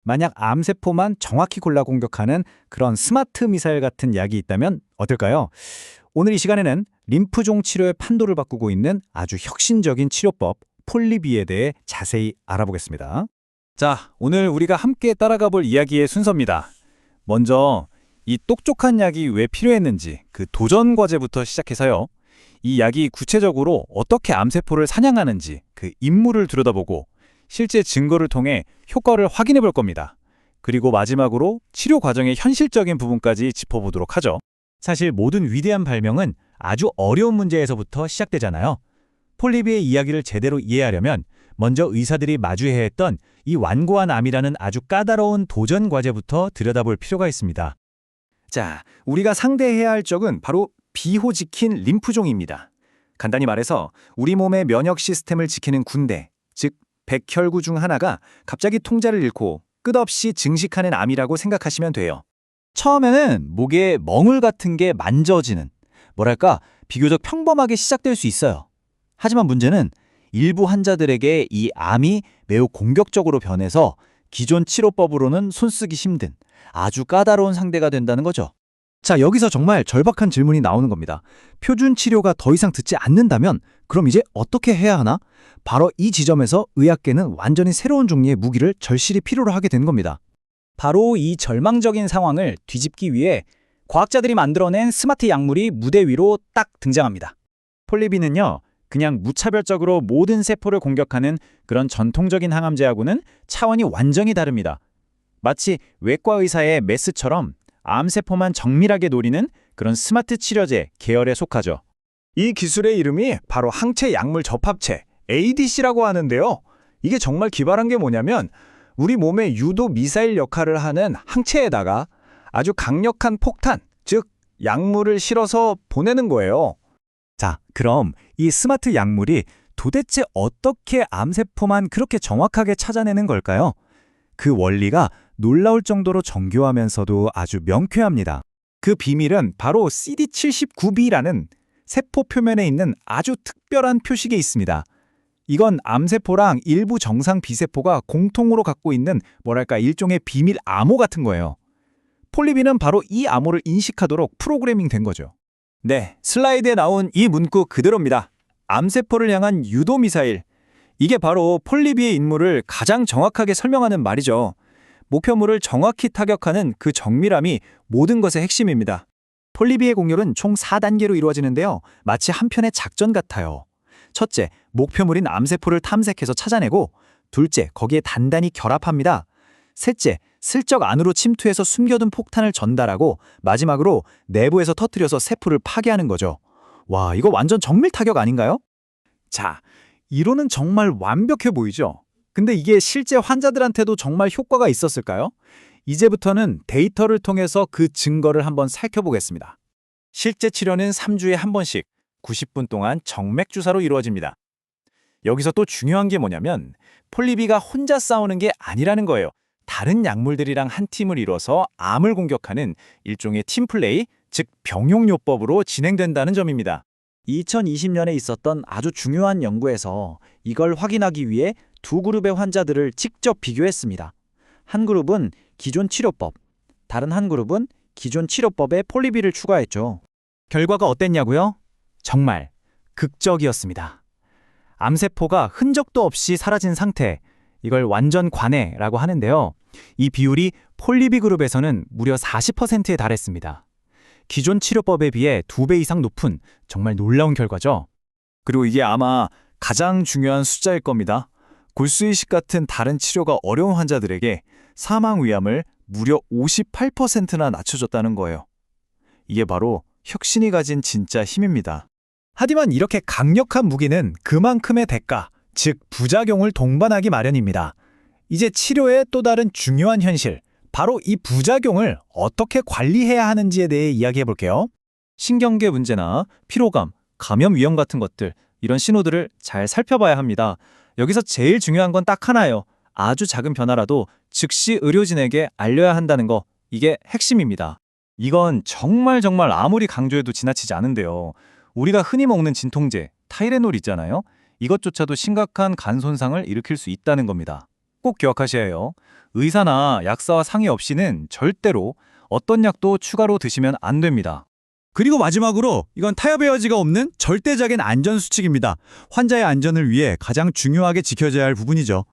만약 암세포만 정확히 골라 공격하는 그런 스마트 미사일 같은 약이 있다면 어떨까요? 오늘 이 시간에는 림프종 치료의 판도를 바꾸고 있는 아주 혁신적인 치료법 폴리비에 대해 자세히 알아보겠습니다. 자, 오늘 우리가 함께 따라가 볼 이야기의 순서입니다. 먼저 이 똑똑한 약이 왜 필요했는지 그 도전 과제부터 시작해서요. 이 약이 구체적으로 어떻게 암세포를 사냥하는지 그 임무를 들여다보고 실제 증거를 통해 효과를 확인해 볼 겁니다. 그리고 마지막으로 치료 과정의 현실적인 부분까지 짚어보도록 하죠. 사실 모든 위대한 발명은 아주 어려운 문제에서부터 시작되잖아요. 폴리비의 이야기를 제대로 이해하려면 먼저 의사들이 마주해야 했던 이 완고한 암이라는 아주 까다로운 도전 과제부터 들여다볼 필요가 있습니다. 자, 우리가 상대해야 할 적은 바로 비호지킨 림프종입니다. 간단히 말해서 우리 몸의 면역 시스템을 지키는 군대, 즉 백혈구 중 하나가 갑자기 통제를 잃고 끝없이 증식하는 암이라고 생각하시면 돼요. 처음에는 목에 멍울 같은 게 만져지는, 뭐랄까 비교적 평범하게 시작될 수 있어요. 하지만 문제는 일부 환자들에게 이 암이 매우 공격적으로 변해서 기존 치료법으로는 손쓰기 힘든 아주 까다로운 상대가 된다는 거죠. 자, 여기서 정말 절박한 질문이 나오는 겁니다. 표준 치료가 더 이상 듣지 않는다면 그럼 이제 어떻게 해야 하나? 바로 이 지점에서 의학계는 완전히 새로운 종류의 무기를 절실히 필요로 하게 된 겁니다. 바로 이 절망적인 상황을 뒤집기 위해 과학자들이 만들어낸 스마트 약물이 무대 위로 딱 등장합니다. 폴리비는요, 그냥 무차별적으로 모든 세포를 공격하는 그런 전통적인 항암제하고는 차원이 완전히 다릅니다. 마치 외과 의사의 메스처럼 암세포만 정밀하게 노리는 그런 스마트 치료제 계열에 속하죠. 이 기술의 이름이 바로 항체 약물 접합체, ADC라고 하는데요. 이게 정말 기발한 게 뭐냐면 우리 몸의 유도 미사일 역할을 하는 항체에다가 아주 강력한 폭탄, 즉 약물을 실어서 보내는 거예요. 자, 그럼 이 스마트 약물이 도대체 어떻게 암세포만 그렇게 정확하게 찾아내는 걸까요? 그 원리가 놀라울 정도로 정교하면서도 아주 명쾌합니다. 그 비밀은 바로 CD79B라는 세포 표면에 있는 아주 특별한 표식에 있습니다. 이건 암세포랑 일부 정상 B세포가 공통으로 갖고 있는 뭐랄까 일종의 비밀 암호 같은 거예요. 폴리비는 바로 이 암호를 인식하도록 프로그래밍 된 거죠. 네, 슬라이드에 나온 이 문구 그대로입니다. 암세포를 향한 유도 미사일. 이게 바로 폴리비의 임무를 가장 정확하게 설명하는 말이죠. 목표물을 정확히 타격하는 그 정밀함이 모든 것의 핵심입니다. 폴리비의 공격은 총 4단계로 이루어지는데요. 마치 한편의 작전 같아요. 첫째, 목표물인 암세포를 탐색해서 찾아내고, 둘째, 거기에 단단히 결합합니다. 셋째, 슬쩍 안으로 침투해서 숨겨둔 폭탄을 전달하고, 마지막으로 내부에서 터뜨려서 세포를 파괴하는 거죠. 와, 이거 완전 정밀 타격 아닌가요? 자, 이론은 정말 완벽해 보이죠? 근데 이게 실제 환자들한테도 정말 효과가 있었을까요? 이제부터는 데이터를 통해서 그 증거를 한번 살펴보겠습니다. 실제 치료는 3주에 한 번씩 90분 동안 정맥 주사로 이루어집니다. 여기서 또 중요한 게 뭐냐면 폴리비가 혼자 싸우는 게 아니라는 거예요. 다른 약물들이랑 한 팀을 이뤄서 암을 공격하는 일종의 팀플레이, 즉 병용요법으로 진행된다는 점입니다. 2020년에 있었던 아주 중요한 연구에서 이걸 확인하기 위해 두 그룹의 환자들을 직접 비교했습니다. 한 그룹은 기존 치료법, 다른 한 그룹은 기존 치료법에 폴리비를 추가했죠. 결과가 어땠냐고요? 정말 극적이었습니다. 암세포가 흔적도 없이 사라진 상태, 이걸 완전 관해라고 하는데요. 이 비율이 폴리비 그룹에서는 무려 40%에 달했습니다. 기존 치료법에 비해 2배 이상 높은 정말 놀라운 결과죠. 그리고 이게 아마 가장 중요한 숫자일 겁니다. 골수이식 같은 다른 치료가 어려운 환자들에게 사망 위험을 무려 58%나 낮춰줬다는 거예요. 이게 바로 혁신이 가진 진짜 힘입니다. 하지만 이렇게 강력한 무기는 그만큼의 대가, 즉 부작용을 동반하기 마련입니다. 이제 치료의 또 다른 중요한 현실, 바로 이 부작용을 어떻게 관리해야 하는지에 대해 이야기해 볼게요. 신경계 문제나 피로감, 감염 위험 같은 것들, 이런 신호들을 잘 살펴봐야 합니다. 여기서 제일 중요한 건 딱 하나예요. 아주 작은 변화라도 즉시 의료진에게 알려야 한다는 거, 이게 핵심입니다. 이건 정말 아무리 강조해도 지나치지 않은데요. 우리가 흔히 먹는 진통제, 타이레놀 있잖아요. 이것조차도 심각한 간 손상을 일으킬 수 있다는 겁니다. 꼭 기억하셔야 해요. 의사나 약사와 상의 없이는 절대로 어떤 약도 추가로 드시면 안 됩니다. 그리고 마지막으로 이건 타협의 여지가 없는 절대적인 안전수칙입니다. 환자의 안전을 위해 가장 중요하게 지켜져야 할 부분이죠.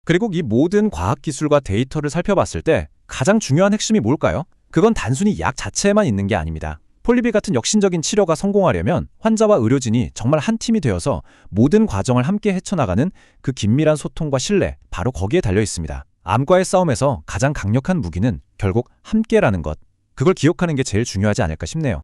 그리고 이 모든 과학기술과 데이터를 살펴봤을 때 가장 중요한 핵심이 뭘까요? 그건 단순히 약 자체에만 있는 게 아닙니다. 폴리비 같은 역신적인 치료가 성공하려면 환자와 의료진이 정말 한 팀이 되어서 모든 과정을 함께 헤쳐나가는 그 긴밀한 소통과 신뢰, 바로 거기에 달려 있습니다. 암과의 싸움에서 가장 강력한 무기는 결국 함께라는 것. 그걸 기억하는 게 제일 중요하지 않을까 싶네요.